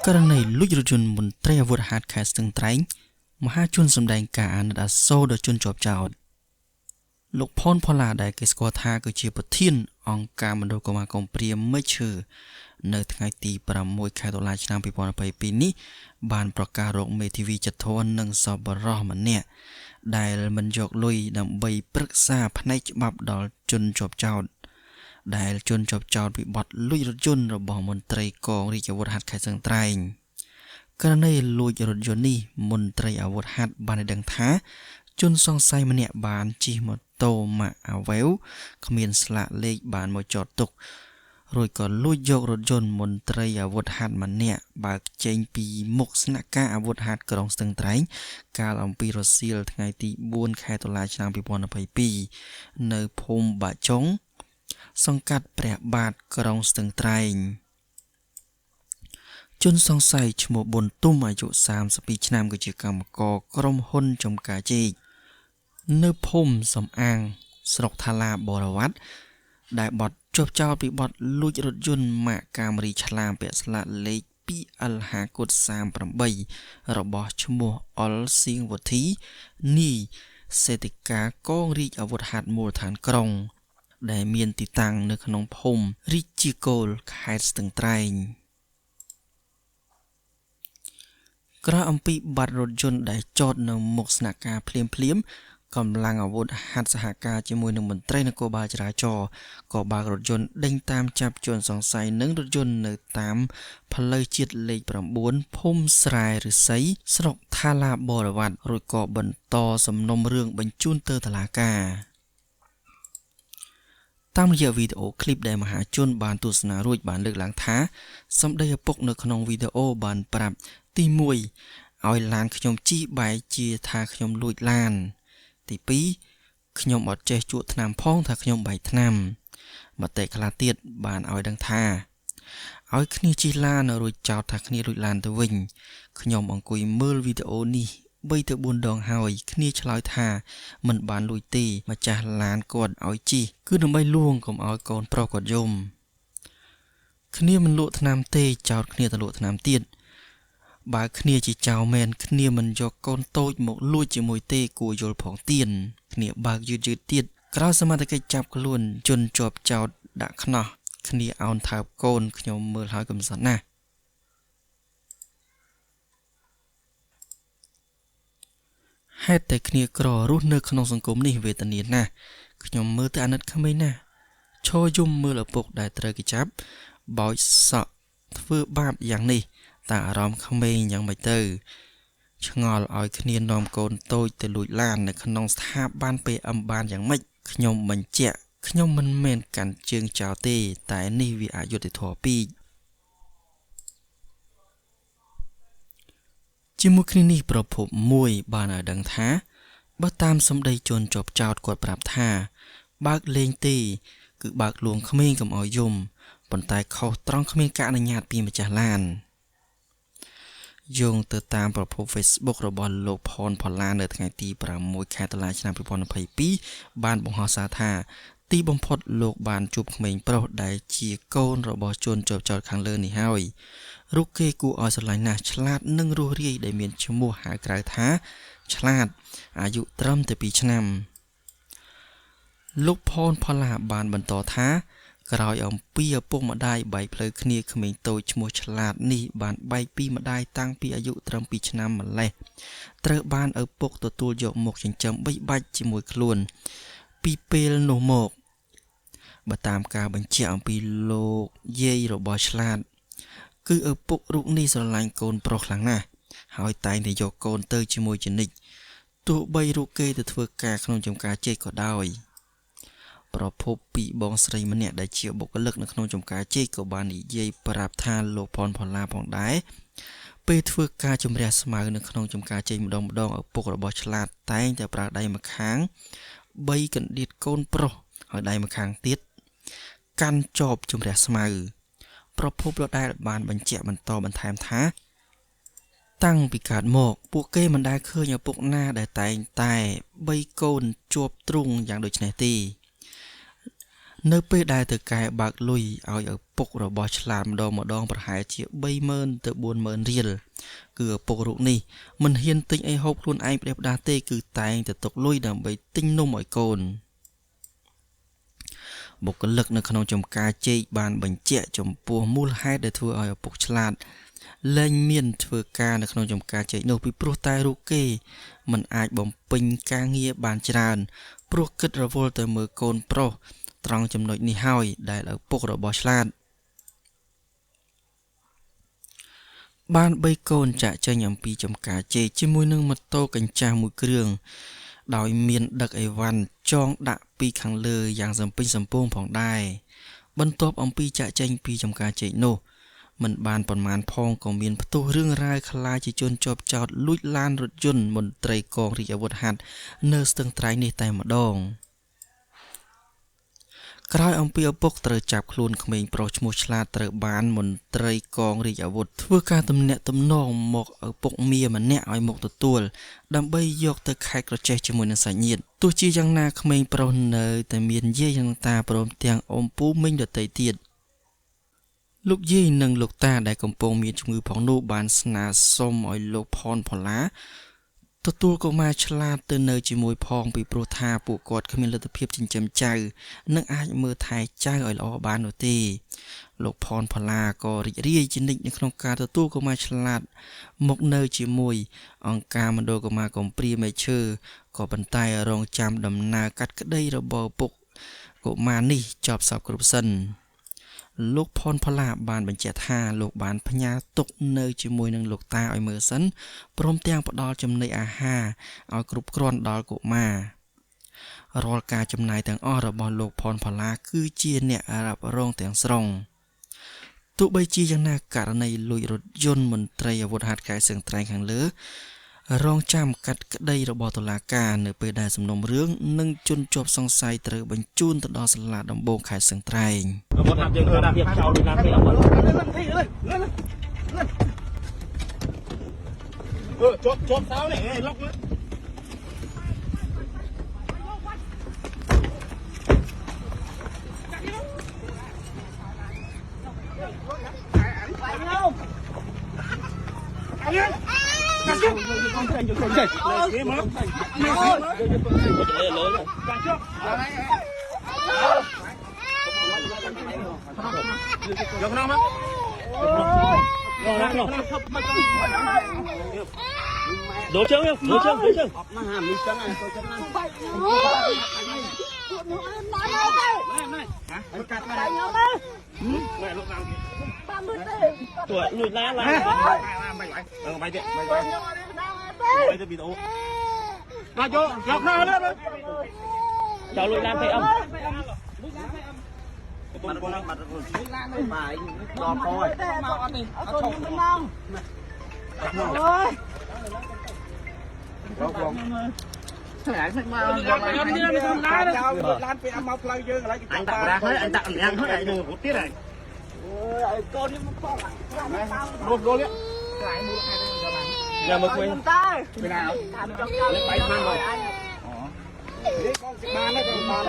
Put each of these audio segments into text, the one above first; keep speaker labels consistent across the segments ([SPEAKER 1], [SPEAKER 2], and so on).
[SPEAKER 1] ករណីលួចរថយន្តមន្ត្រីអាវុធហត្ថខេត្តស្ទឹងត្រែងមហាជនសម្ដែងការអាណិតអាសូរដល់ជនជាប់ចោទលោកផនផល្លាដែលគេស្គាល់ថាគឺជាប្រធានអង្គការមណ្ឌលកុមារកំព្រាមេឈើនៅថ្ងៃទី6ខែតុលាឆ្នាំ2022នេះបានប្រកាសរកមេធាវីចធននិងសប្បុរសម្នាក់ដែលមិនយកលុយដើម្បីប្រឹក្សាផ្នែកច្បាប់ដល់ជនជាប់ចោទដែលជនជាប់ចោទពីបទលួចរថយន្តរបស់មន្ត្រីកងរាជអាវុធហត្ថខេត្តស្ទឹងត្រែងករណីលួចរថយន្តនេះមន្ត្រីអាវុធហត្ថបានដឹងថាជនសង្ស័យម្នាក់បានជិះម៉ូតូម៉ាកអាវ៉េវគ្មានស្លាកលេខបានមកចតទុករួចក៏លួចយករថយន្តមន្ត្រីអាវុធហត្ថម្នាក់បើកចេញពីមុខស្នាក់ការអាវុធហត្ថក្រុងស្ទឹងត្រែងកាលអំពីរសៀលថ្ងៃទី4ខែតុលាឆ្នាំ2022នៅភូមិបាចុងសង្កាត់ព្រះបាទក្រុងស្ទឹងត្រែងជនសង្ស័យឈ្មោះប៊ុនទុំអាយុ32ឆ្នាំគឺជាកម្មករក្រុមហ៊ុនចំការជែកនៅភូមិសំអាងស្រុកថាឡាបរវត្តដែលបទជាប់ចោទពីបទលួចរថយន្តម៉ាកកាមរីឆ្លាមពាក់ស្លាកលេខ 2L5 កុដ38របស់ឈ្មោះអុលសៀងវុធីនីសេតិកាកងរាជអាវុធហត្ថមូលដ្ឋានក្រុងដែលមានទីតាំងនៅក្នុងភូមិរាជាគោលខេត្តស្ទឹងត្រែងក្រៅអំពីបាត់រថយន្តដែលចតនៅមុខស្នាក់ការភ្លាមកម្លាំងអាវុធហត្ថសហការជាមួយនឹងមន្ត្រីនគរបាលចរាចរណ៍ក៏បើករថយន្តដេញតាមចាប់ជនសង្ស័យនឹងរថយន្តនៅតាមផ្លូវជាតិលេខ9ភូមិស្រែឫស្សីស្រុកថាឡាបរវត្តរួចក៏បន្តសំណុំរឿងបញ្ជូនទៅតុលាការតាមរយៈវីដេអូឃ្លីបដែលមហាជនបានទស្សនារួចបានលើកឡើងថាសម្ដីឪពុកនៅក្នុងវីដេអូបានប្រាប់ទី1ឲ្យឡានខ្ញុំជិះបែរជាថាខ្ញុំលួចឡានទី2ខ្ញុំអត់ចេះជក់ថ្នាំផងថាខ្ញុំបែកថ្នាំមតិខ្លះទៀតបានឲ្យដឹងថាឲ្យគ្នាជិះឡានរួចចោទថាគ្នាលួចឡានទៅវិញខ្ញុំអង្គុយមើលវីដេអូនេះ3ទៅ4ដងហើយគ្នាឆ្លើយថាមិនបានលួចទេម្ចាស់ឡានគាត់ឲ្យជិះគឺដើម្បីលួងកុំឲ្យកូនប្រុសគាត់យំគ្នាមិនលក់ថ្នាំទេចោទគ្នាទៅលក់ថ្នាំទៀតបើគ្នាជាចៅមែនគ្នាមិនយកកូនតូចមកលួចជាមួយទេគួរយល់ផងទៀនគ្នាបើកយឺតទៀតក្រោយសមត្ថកិច្ចចាប់ខ្លួនជនជាប់ចោទដាក់ខ្នោះគ្នាអោនថើបកូនខ្ញុំមើលហើយកំសត់ណាស់ហេតុតែគ្នាក្ររស់នៅក្នុងសង្គមនេះវេទនាណាស់ខ្ញុំមើលទៅអាណិតក្មេងណាស់ឈរយំមើលឪពុកដែលត្រូវគេចាប់បោចសក់ធ្វើបាបយ៉ាងនេះតើអារម្មណ៍ក្មេងយ៉ាងម៉េចទៅឆ្ងល់ឲ្យគ្នានាំកូនតូចទៅលួចឡាននៅក្នុងស្ថាប័ន PM បានយ៉ាងម៉េចខ្ញុំបញ្ជាក់ខ្ញុំមិនមែនកាន់ជើងចោលទេតែនេះវាអយុត្តិធម៌ពេកជាមួយគ្នានេះប្រភពមួយបានឲ្យដឹងថាបើតាមសម្ដីជនជាប់ចោទគាត់ប្រាប់ថាបើកលេងទេគឺបើកលួងក្មេងកុំឲ្យយំប៉ុន្តែខុសត្រង់គ្មានការអនុញ្ញាតពីម្ចាស់ឡានយោងទៅតាមប្រភព Facebook របស់លោកផនផល្លានៅថ្ងៃទី6ខែតុលាឆ្នាំ2022បានបង្ហោះសារថាទីបំផុតលោកបានជួបក្មេងប្រុសដែលជាកូនរបស់ជនជាប់ចោទខាងលើនេះហើយរូបគេគួរឲ្យស្រឡាញ់ណាស់ឆ្លាតនិងរស់រាយដែលមានឈ្មោះហៅក្រៅថាឆ្លាតអាយុត្រឹមតែ2ឆ្នាំលោកផនផល្លាបានបន្តថាក្រោយអំពីឪពុកម្ដាយបែកផ្លូវគ្នាក្មេងតូចឈ្មោះឆ្លាតនេះបានបែកពីម្ដាយតាំងពីអាយុត្រឹម2ឆ្នាំម្លេះត្រូវបានឪពុកទទួលយកមកចិញ្ចឹមបីបាច់ជាមួយខ្លួនពីពេលនោះមកបើតាមការបញ្ជាក់អំពីលោកយាយរបស់ឆ្លាតគឺឪពុករូបនេះស្រឡាញ់កូនប្រុសខ្លាំងណាស់ហើយតែងតែយកកូនទៅជាមួយជានិច្ចទោះបីរូបគេទៅធ្វើការក្នុងចំការជែកក៏ដោយប្រភពពីបងស្រីម្នាក់ដែលជាបុគ្គលិកនៅក្នុងចំការជែកក៏បាននិយាយប្រាប់ថាលោកផនផល្លាផងដែរពេលធ្វើការជំរះស្មៅនៅក្នុងចំការជែកម្ដងឪពុករបស់ឆ្លាតតែងតែប្រើដៃម្ខាង3កណ្ដៀតកូនប្រុសហើយដៃម្ខាងទៀតកាន់ជាប់ជំរះស្មៅប្រភពលោកដែលបានបញ្ជាក់បន្តបន្ថែមថា តាំងពីកើតមកពួកគេមិនដែលឃើញឪពុកណាដែលតែងតែបីកូនជាប់ទ្រូងយ៉ាងដូចនេះទេនៅពេលដែលទៅកែបើកលុយឲ្យឪពុករបស់ឆ្លាតម្ដងប្រហែលជា 30,000 ទៅ 40,000 រៀលគឺឪពុករូបនេះមិនហ៊ានទិញអីហូបខ្លួនឯងផ្ដេសផ្ដាសទេគឺតែងតែទុកលុយដើម្បីទិញនំឲ្យកូនបុគ្គលិកនៅក្នុងចំការចេកបានបញ្ជាក់ចំពោះមូលហេតុដែលធ្វើឲ្យឪពុកឆ្លាតលែងមានធ្វើការនៅក្នុងចំការចេកនោះពីព្រោះតែរូបគេមិនអាចបំពេញការងារបានច្រើនព្រោះគិតរវល់ទៅមើលកូនប្រុសត្រង់ចំណុចនេះហើយដែលឪពុករបស់ឆ្លាតបានបីកូនចាក់ចេញអំពីចំការចេកជាមួយនឹងម៉ូតូកញ្ចាស់មួយគ្រឿងដោយមានដឹកអីវ៉ាន់ចងដាក់ពីខាងលើយ៉ាងសំពេញសំពងផងដែរបន្ទាប់អំពីចាក់ចេញពីចំការចេកនោះមិនបានប៉ុន្មានផងក៏មានផ្ទុះរឿងរ៉ាវខ្លាចជាជនជាប់ចោតលួចឡានរថយន្តមន្ត្រីកងរាជអាវុធហត្ថនៅស្ទឹងត្រែងនេះតែម្ដងក្រោយអំពីឪពុកត្រូវចាប់ខ្លួនក្មេងប្រុសឈ្មោះឆ្លាតត្រូវបានមន្ត្រីកងរាជអាវុធធ្វើការទំនាក់ទំនងមកឪពុកមៀម្នាក់ឲ្យមកទទួលដើម្បីយកទៅខេត្តក្រចេះជាមួយនឹងសាច់ញាតិទោះជាយ៉ាងណាក្មេងប្រុសនៅតែមានយាយនិងតាព្រមទាំងអ៊ំពូមីងដទៃទៀតលោកយាយនិងលោកតាដែលកំពុងមានជំងឺផងនោះបានស្នើសុំឲ្យលោកផនផល្លាទទួលកុមារឆ្លាតទៅនៅជាមួយផងពីព្រោះថាពួកគាត់គ្មានលទ្ធភាពចិញ្ចឹមចៅនិងអាចមើលថែចៅឲ្យល្អបាននោះទេលោកផនផល្លាក៏រីករាយជានិច្ចនៅក្នុងការទទួលកុមារឆ្លាតមកនៅជាមួយអង្គការមណ្ឌលកុមារកំព្រាមេឈើក៏ប៉ុន្តែរងចាំដំណើរកាត់ក្តីរបស់ពុកកុមារនេះចប់សពគ្រប់សិនលោកផនផល្លាបានបញ្ជាក់ថាលោកបានផ្ញើទុកនៅជាមួយនឹងលោកតាឲ្យមើលសិនព្រមទាំងផ្ដល់ចំណីអាហារឲ្យគ្រប់គ្រាន់ដល់កុមាររាល់ការចំណាយទាំងអស់របស់លោកផនផល្លាគឺជាអ្នករ៉ាប់រងទាំងស្រុងទោះបីជាយ៉ាងណាករណីលួចរថយន្តមន្ត្រីអាវុធហត្ថខេត្តសឹងត្រែងខាងលើរងចាំកាត់ក្តីរបស់តុលាការនៅពេលដែលសំណុំរឿងនិងជនជាប់សង្ស័យត្រូវបញ្ជូនទៅដល់សាលាដំបូងខេត្តសឹងត្រែង
[SPEAKER 2] មកដាក់យើងធ្វើដាក់ភាពចោលពីណាទេអត់ជាប់សោនេះលុកយកក្នុងមកដូរជើងមកហាមនេះចឹងហ្នឹងចូលចឹងហ្នឹងកាត់មកខ្ញុំម៉ែលោកឡើងតាមមើលទេទួលួចឡានបាយទៀតបាយទៅវីដេអូមកយកក្នុងលើចោលលួចឡានទៅអ៊ំបងបងបាត់ខ្លួនឡានទៅបាយដល់កយមកអត់នេះអត់ចូលមិនមកអូយបងឆ្លាញ់មកខ្ញុំនេះមិនធម្មតាទេឡានពេលអត់មកផ្លូវយើងកន្លែងអញដាក់ប្រាស់ហើយអញដាក់កម្លាំងហើយអញនឹងរត់ទៀតហើយអូយកូននេះមកបងរត់រត់ខ្លាញ់មូលខេត្តនេះដល់មកវិញតែពេលណាតាមចង់លេខបាយឆ្នាំមកអូនេះបងសិបានហើយបងបាន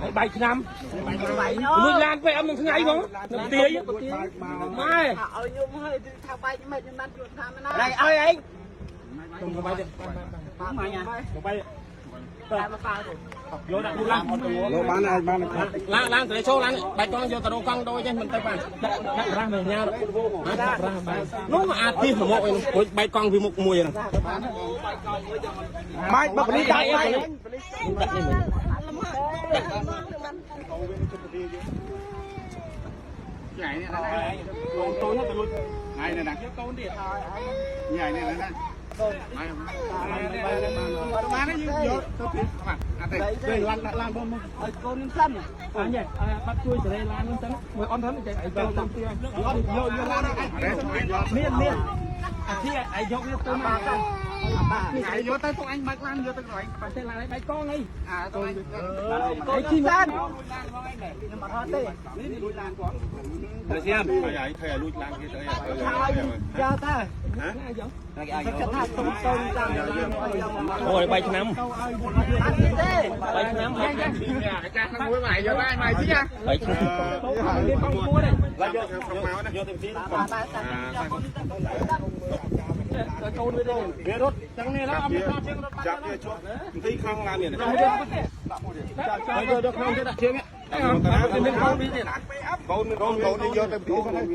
[SPEAKER 2] ហើយបាយឆ្នាំលួចឡានពេលអមនឹងថ្ងៃបងនៅទាយម៉ែឲ្យខ្ញុំហើយថាបាយមិនខ្ញុំបានជួបថាមិនណាឲ្យអីខ្ញុំក៏បាយទៀតម៉ាញ់បាយតែមកប៉ាទៅយកដាក់ទូឡានលោកបានអាចបានឡានទៅចូលឡានបាច់កង់យកទៅរកកង់ដូចទេមិនទៅបានដាក់ប្រាស់មិនញ៉ាដាក់ប្រាស់បាយនោះមកអាចទីមកអីនោះបាច់កង់ពីមុខមួយហ្នឹងម៉ាច់បបលីដាក់អីដាក់នេះใหญ่เนี่ยนะโตเนี่ยตะลุยไงเนี่ยนะโตទៀតใหญ่เนี่ยนะมานี่យកទៅពីបាទអត់ទេឡានបងមកឲ្យកូនខ្ញុំសិនអញបាត់ជួយសេរីឡានខ្ញុំសិនមួយអនហ្នឹងចេះឲ្យចូលទៅទៀតយកឡានមានអាធីឲ្យយកវាទៅមក ngày vô tới tụi anh bác lan vô tới rồi phải thế là lấy con đi tôi lấy chim lan nhưng mà thôi đi lùi lan quá rồi xem thầy lùi lan kia tới ra ta
[SPEAKER 3] Ôi bay năm bay năm
[SPEAKER 2] mày vô mày chứ nha
[SPEAKER 3] bay
[SPEAKER 2] rốt chẳng này nó âm chặt tí không làm gì này được không thế đặt chiếng ấy con đi vô tìm cứu con đấy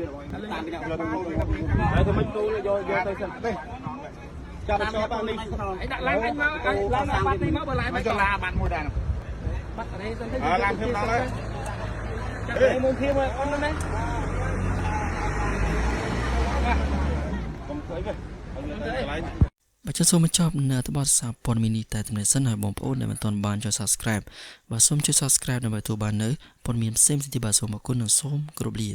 [SPEAKER 2] thôi mình tu vô tới sân đây cho bạn đi đặt lan anh máu lan bạn đi máu bờ lại cho la bạn mùi đàn bắt ở đây làm thêm đó đấy đây môn thêm rồi con đấy không thấy về
[SPEAKER 1] បើចង់សូមចប់នៅតបសារព័ត៌មាននេះតែចំណេះសិនហើយបងប្អូនដែលមិនទាន់បានចុច Subscribe បាទសូមចុច Subscribe ដើម្បីទទួលបាននៅព័ត៌មានផ្សេងៗទៀតបាទសូមអរគុណនិងសូមគោរពលា